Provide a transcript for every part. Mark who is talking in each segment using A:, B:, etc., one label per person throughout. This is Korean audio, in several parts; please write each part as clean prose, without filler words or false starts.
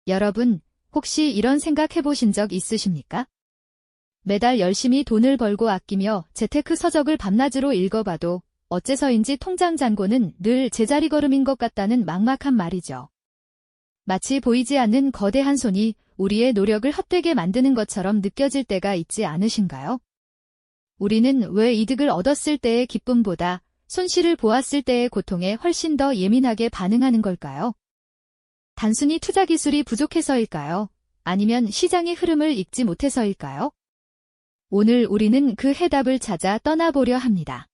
A: 여러분, 혹시 이런 생각 해보신 적 있으십니까? 매달 열심히 돈을 벌고 아끼며 재테크 서적을 밤낮으로 읽어봐도 어째서인지 통장 잔고는 늘 제자리 걸음인 것 같다는 막막한 말이죠. 마치 보이지 않는 거대한 손이 우리의 노력을 헛되게 만드는 것처럼 느껴질 때가 있지 않으신가요? 우리는 왜 이득을 얻었을 때의 기쁨보다 손실을 보았을 때의 고통에 훨씬 더 예민하게 반응하는 걸까요? 단순히 투자 기술이 부족해서일까요? 아니면 시장의 흐름을 읽지 못해서일까요? 오늘 우리는 그 해답을 찾아 떠나보려 합니다.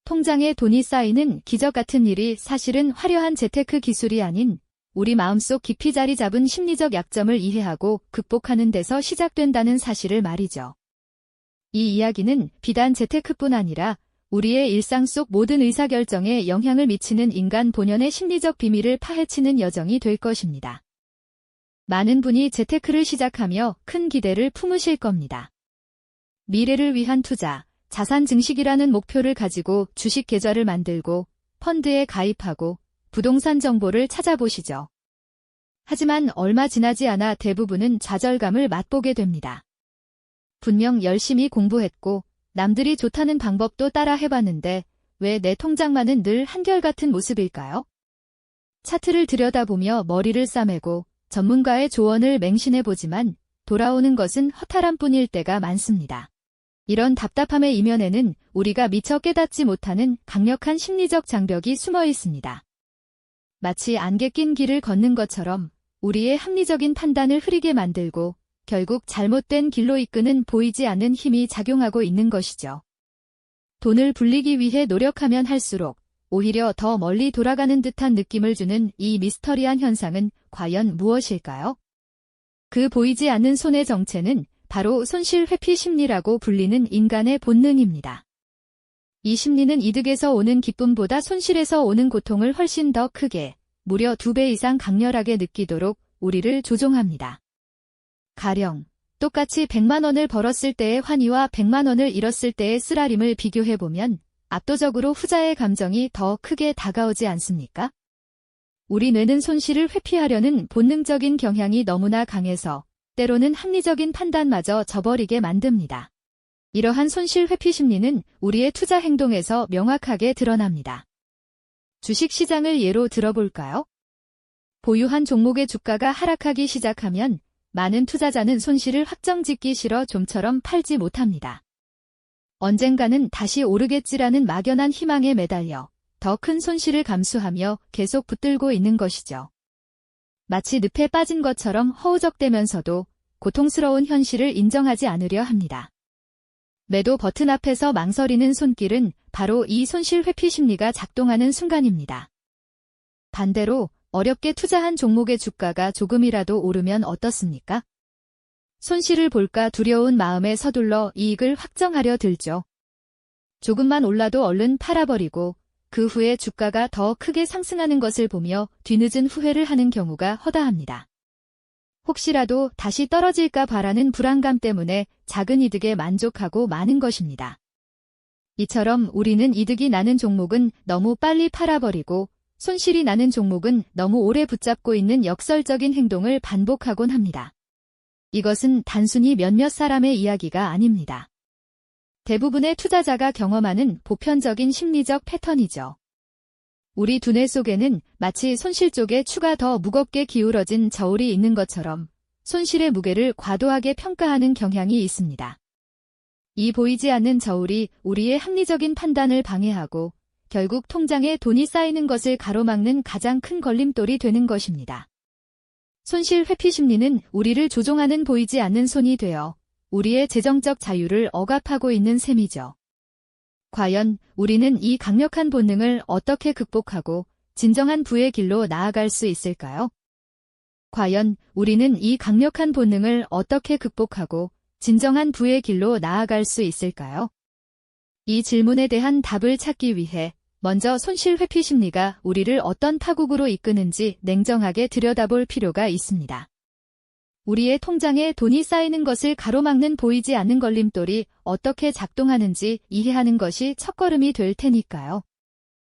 A: 통장에 돈이 쌓이는 기적 같은 일이 사실은 화려한 재테크 기술이 아닌 우리 마음속 깊이 자리 잡은 심리적 약점을 이해하고 극복하는 데서 시작된다는 사실을 말이죠. 이 이야기는 비단 재테크뿐 아니라 우리의 일상 속 모든 의사결정에 영향을 미치는 인간 본연의 심리적 비밀을 파헤치는 여정이 될 것입니다. 많은 분이 재테크를 시작하며 큰 기대를 품으실 겁니다. 미래를 위한 투자, 자산 증식이라는 목표를 가지고 주식 계좌를 만들고 펀드에 가입하고 부동산 정보를 찾아보시죠. 하지만 얼마 지나지 않아 대부분은 좌절감을 맛보게 됩니다. 분명 열심히 공부했고 남들이 좋다는 방법도 따라 해봤는데 왜 내 통장만은 늘 한결같은 모습일까요? 차트를 들여다보며 머리를 싸매고 전문가의 조언을 맹신해보지만 돌아오는 것은 허탈함뿐일 때가 많습니다. 이런 답답함의 이면에는 우리가 미처 깨닫지 못하는 강력한 심리적 장벽이 숨어 있습니다. 마치 안개 낀 길을 걷는 것처럼 우리의 합리적인 판단을 흐리게 만들고 결국 잘못된 길로 이끄는 보이지 않는 힘이 작용하고 있는 것이죠. 돈을 불리기 위해 노력하면 할수록 오히려 더 멀리 돌아가는 듯한 느낌을 주는 이 미스터리한 현상은 과연 무엇일까요? 그 보이지 않는 손의 정체는 바로 손실 회피 심리라고 불리는 인간의 본능입니다. 이 심리는 이득에서 오는 기쁨보다 손실에서 오는 고통을 훨씬 더 크게, 무려 2배 이상 강렬하게 느끼도록 우리를 조종합니다. 가령, 똑같이 100만 원을 벌었을 때의 환희와 100만 원을 잃었을 때의 쓰라림을 비교해보면 압도적으로 후자의 감정이 더 크게 다가오지 않습니까? 우리 뇌는 손실을 회피하려는 본능적인 경향이 너무나 강해서 때로는 합리적인 판단마저 저버리게 만듭니다. 이러한 손실 회피 심리는 우리의 투자 행동에서 명확하게 드러납니다. 주식시장을 예로 들어볼까요? 보유한 종목의 주가가 하락하기 시작하면 많은 투자자는 손실을 확정짓기 싫어 좀처럼 팔지 못합니다. 언젠가는 다시 오르겠지라는 막연한 희망에 매달려 더 큰 손실을 감수하며 계속 붙들고 있는 것이죠. 마치 늪에 빠진 것처럼 허우적대면서도 고통스러운 현실을 인정하지 않으려 합니다. 매도 버튼 앞에서 망설이는 손길은 바로 이 손실 회피 심리가 작동하는 순간입니다. 반대로 어렵게 투자한 종목의 주가가 조금이라도 오르면 어떻습니까? 손실을 볼까 두려운 마음에 서둘러 이익을 확정하려 들죠. 조금만 올라도 얼른 팔아버리고 그 후에 주가가 더 크게 상승하는 것을 보며 뒤늦은 후회를 하는 경우가 허다합니다. 혹시라도 다시 떨어질까 바라는 불안감 때문에 작은 이득에 만족하고 마는 것입니다. 이처럼 우리는 이득이 나는 종목은 너무 빨리 팔아버리고 손실이 나는 종목은 너무 오래 붙잡고 있는 역설적인 행동을 반복하곤 합니다. 이것은 단순히 몇몇 사람의 이야기가 아닙니다. 대부분의 투자자가 경험하는 보편적인 심리적 패턴이죠. 우리 두뇌 속에는 마치 손실 쪽에 추가 더 무겁게 기울어진 저울이 있는 것처럼 손실의 무게를 과도하게 평가하는 경향이 있습니다. 이 보이지 않는 저울이 우리의 합리적인 판단을 방해하고 결국 통장에 돈이 쌓이는 것을 가로막는 가장 큰 걸림돌이 되는 것입니다. 손실 회피 심리는 우리를 조종하는 보이지 않는 손이 되어 우리의 재정적 자유를 억압하고 있는 셈이죠. 과연 우리는 이 강력한 본능을 어떻게 극복하고 진정한 부의 길로 나아갈 수 있을까요? 과연 우리는 이 강력한 본능을 어떻게 극복하고 진정한 부의 길로 나아갈 수 있을까요? 이 질문에 대한 답을 찾기 위해 먼저 손실 회피 심리가 우리를 어떤 파국으로 이끄는지 냉정하게 들여다볼 필요가 있습니다. 우리의 통장에 돈이 쌓이는 것을 가로막는 보이지 않는 걸림돌이 어떻게 작동하는지 이해하는 것이 첫걸음이 될 테니까요.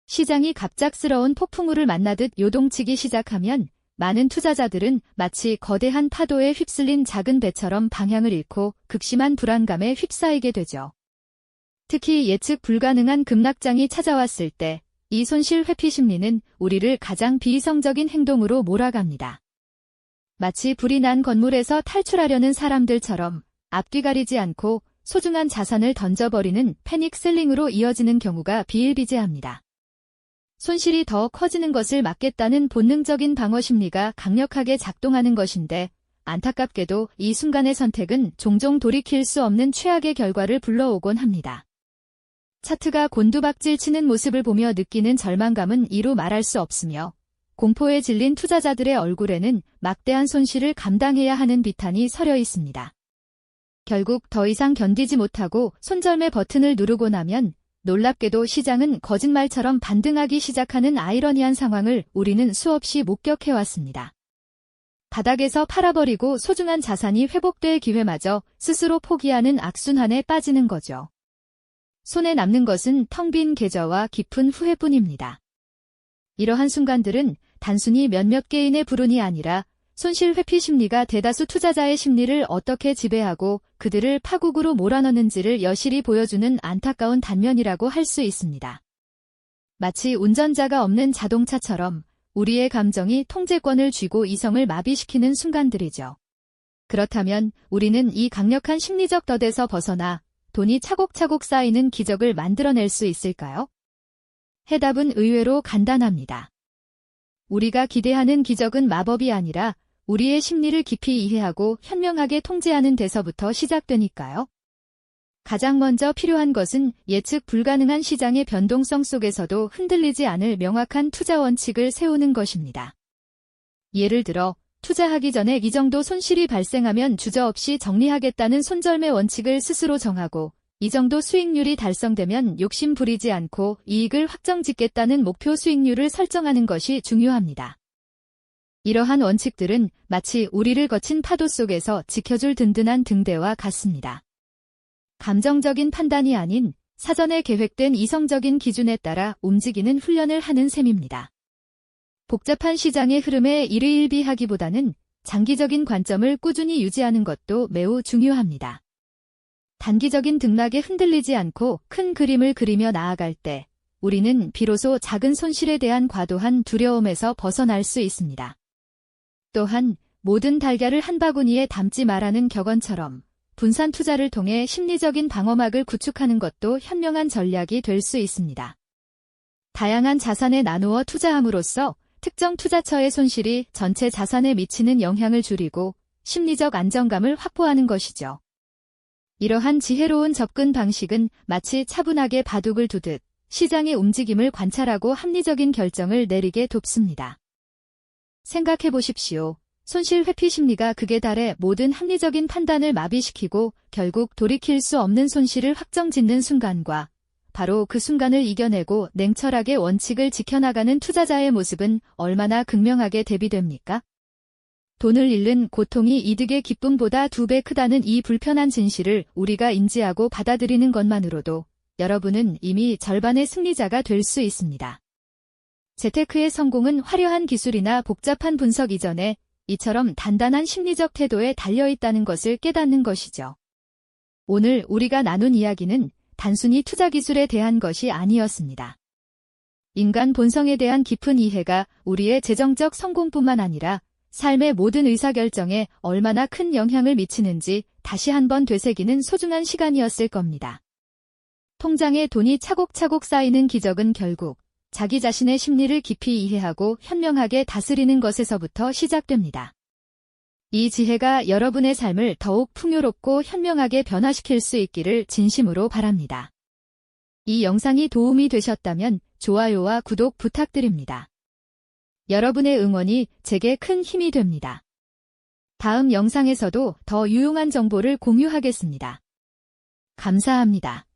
A: 시장이 갑작스러운 폭풍우를 만나듯 요동치기 시작하면 많은 투자자들은 마치 거대한 파도에 휩쓸린 작은 배처럼 방향을 잃고 극심한 불안감에 휩싸이게 되죠. 특히 예측 불가능한 급락장이 찾아왔을 때 이 손실 회피 심리는 우리를 가장 비이성적인 행동으로 몰아갑니다. 마치 불이 난 건물에서 탈출하려는 사람들처럼 앞뒤 가리지 않고 소중한 자산을 던져버리는 패닉 셀링으로 이어지는 경우가 비일비재합니다. 손실이 더 커지는 것을 막겠다는 본능적인 방어 심리가 강력하게 작동하는 것인데 안타깝게도 이 순간의 선택은 종종 돌이킬 수 없는 최악의 결과를 불러오곤 합니다. 차트가 곤두박질 치는 모습을 보며 느끼는 절망감은 이루 말할 수 없으며 공포에 질린 투자자들의 얼굴에는 막대한 손실을 감당해야 하는 비탄이 서려 있습니다. 결국 더 이상 견디지 못하고 손절매 버튼을 누르고 나면 놀랍게도 시장은 거짓말처럼 반등하기 시작하는 아이러니한 상황을 우리는 수없이 목격해왔습니다. 바닥에서 팔아버리고 소중한 자산이 회복될 기회마저 스스로 포기하는 악순환에 빠지는 거죠. 손에 남는 것은 텅 빈 계좌와 깊은 후회뿐입니다. 이러한 순간들은 단순히 몇몇 개인의 불운이 아니라 손실 회피 심리가 대다수 투자자의 심리를 어떻게 지배하고 그들을 파국으로 몰아넣는지를 여실히 보여주는 안타까운 단면이라고 할 수 있습니다. 마치 운전자가 없는 자동차처럼 우리의 감정이 통제권을 쥐고 이성을 마비시키는 순간들이죠. 그렇다면 우리는 이 강력한 심리적 덫에서 벗어나 돈이 차곡차곡 쌓이는 기적을 만들어낼 수 있을까요? 해답은 의외로 간단합니다. 우리가 기대하는 기적은 마법이 아니라 우리의 심리를 깊이 이해하고 현명하게 통제하는 데서부터 시작되니까요. 가장 먼저 필요한 것은 예측 불가능한 시장의 변동성 속에서도 흔들리지 않을 명확한 투자 원칙을 세우는 것입니다. 예를 들어 투자하기 전에 이 정도 손실이 발생하면 주저없이 정리하겠다는 손절매 원칙을 스스로 정하고 이 정도 수익률이 달성되면 욕심 부리지 않고 이익을 확정짓겠다는 목표 수익률을 설정하는 것이 중요합니다. 이러한 원칙들은 마치 우리를 거친 파도 속에서 지켜줄 든든한 등대와 같습니다. 감정적인 판단이 아닌 사전에 계획된 이성적인 기준에 따라 움직이는 훈련을 하는 셈입니다. 복잡한 시장의 흐름에 일희일비하기보다는 장기적인 관점을 꾸준히 유지하는 것도 매우 중요합니다. 단기적인 등락에 흔들리지 않고 큰 그림을 그리며 나아갈 때 우리는 비로소 작은 손실에 대한 과도한 두려움에서 벗어날 수 있습니다. 또한 모든 달걀을 한 바구니에 담지 말라는 격언처럼 분산 투자를 통해 심리적인 방어막을 구축하는 것도 현명한 전략이 될 수 있습니다. 다양한 자산에 나누어 투자함으로써 특정 투자처의 손실이 전체 자산에 미치는 영향을 줄이고 심리적 안정감을 확보하는 것이죠. 이러한 지혜로운 접근 방식은 마치 차분하게 바둑을 두듯 시장의 움직임을 관찰하고 합리적인 결정을 내리게 돕습니다. 생각해 보십시오. 손실 회피 심리가 극에 달해 모든 합리적인 판단을 마비시키고 결국 돌이킬 수 없는 손실을 확정짓는 순간과 바로 그 순간을 이겨내고 냉철하게 원칙을 지켜나가는 투자자의 모습은 얼마나 극명하게 대비됩니까? 돈을 잃는 고통이 이득의 기쁨보다 2배 크다는 이 불편한 진실을 우리가 인지하고 받아들이는 것만으로도 여러분은 이미 절반의 승리자가 될 수 있습니다. 재테크의 성공은 화려한 기술이나 복잡한 분석 이전에 이처럼 단단한 심리적 태도에 달려있다는 것을 깨닫는 것이죠. 오늘 우리가 나눈 이야기는 단순히 투자 기술에 대한 것이 아니었습니다. 인간 본성에 대한 깊은 이해가 우리의 재정적 성공뿐만 아니라 삶의 모든 의사결정에 얼마나 큰 영향을 미치는지 다시 한번 되새기는 소중한 시간이었을 겁니다. 통장에 돈이 차곡차곡 쌓이는 기적은 결국 자기 자신의 심리를 깊이 이해하고 현명하게 다스리는 것에서부터 시작됩니다. 이 지혜가 여러분의 삶을 더욱 풍요롭고 현명하게 변화시킬 수 있기를 진심으로 바랍니다. 이 영상이 도움이 되셨다면 좋아요와 구독 부탁드립니다. 여러분의 응원이 제게 큰 힘이 됩니다. 다음 영상에서도 더 유용한 정보를 공유하겠습니다. 감사합니다.